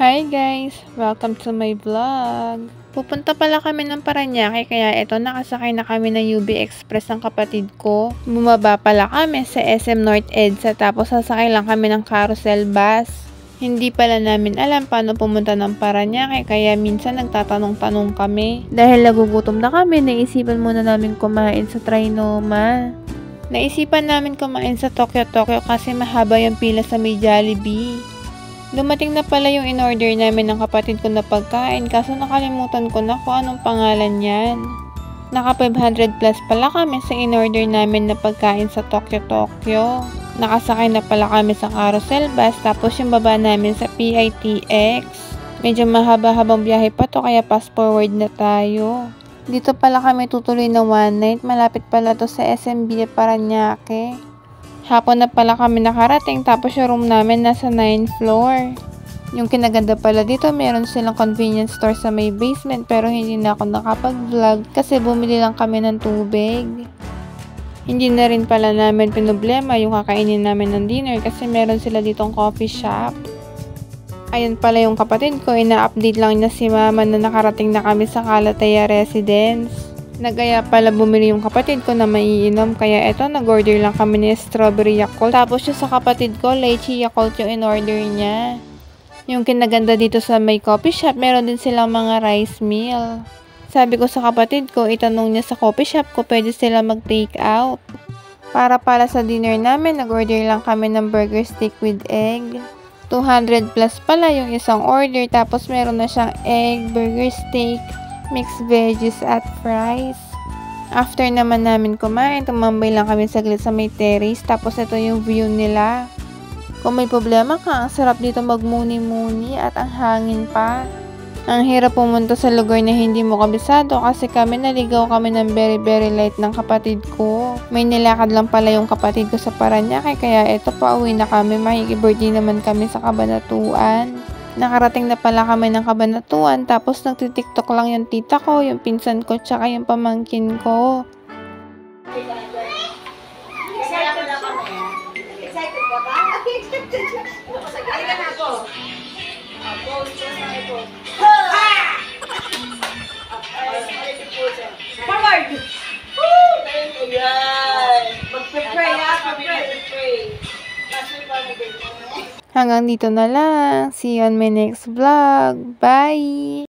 Hi guys! Welcome to my vlog! Pupunta pala kami ng Parañaque kaya eto nakasakay na kami ng UB Express ng kapatid ko. Bumaba pala kami sa SM North EDSA tapos sasakay lang kami ng carousel bus. Hindi pala namin alam paano pumunta ng Parañaque kaya minsan nagtatanong-tanong kami. Dahil nagugutom na kami, naisipan muna namin kumain sa Trinoma. Naisipan namin kumain sa Tokyo kasi mahaba yung pila sa may Jollibee. Dumating na pala yung in-order namin ng kapatid ko na pagkain kaso nakalimutan ko na kung anong pangalan yan. Naka 500 plus pala kami sa in-order namin na pagkain sa Tokyo. Nakasakay na pala kami sa carousel bus tapos yung baba namin sa PITX. Medyo mahaba-habang biyahe pa to kaya fast forward na tayo. Dito pala kami tutuloy na one night, malapit pala to sa SMB Parañaque. Hapon na pala kami nakarating tapos yung room namin nasa 9th floor. Yung kinaganda pala dito, meron silang convenience store sa may basement pero hindi na ako nakapag-vlog kasi bumili lang kami ng tubig. Hindi na rin pala namin pinoblema yung kakainin namin ng dinner kasi meron sila ditong coffee shop. Ayun pala yung kapatid ko, ina-update lang niya si mama na nakarating na kami sa Calatea Residence. Nagaya pala bumili yung kapatid ko na maiinom kaya eto nag-order lang kami ni strawberry Yakult. Tapos yung sa kapatid ko, lychee Yakult yung in-order niya. Yung kinaganda dito sa may coffee shop, meron din silang mga rice meal. Sabi ko sa kapatid ko, itanong niya sa coffee shop ko pwede sila mag-take out. Para sa dinner namin, nag-order lang kami ng burger steak with egg. 200 plus pala yung isang order tapos meron na siyang egg, burger steak, mixed veggies at fries. After naman namin kumain, tumambay lang kami saglit sa may terrace tapos ito yung view nila. Kung may problema ka, ang sarap dito magmuni-muni at ang hangin pa. Ang hirap pumunta sa lugar na hindi mo kabisado kasi kami naligaw kami ng very light ng kapatid ko. May nilakad lang pala yung kapatid ko sa Parañaque kaya ito pauwi na kami, makikibirthday naman kami sa Cabanatuan. Nakarating na pala kami ng Cabanatuan tapos nagtitiktok lang yung tita ko, yung pinsan ko, tsaka yung pamangkin ko. Excited ka ba? Excited ka. Halika na ako. Forward! Woo! Ayan! Mag-pray ha? Mag-pray. Hanggang dito na lang. See you on my next vlog. Bye!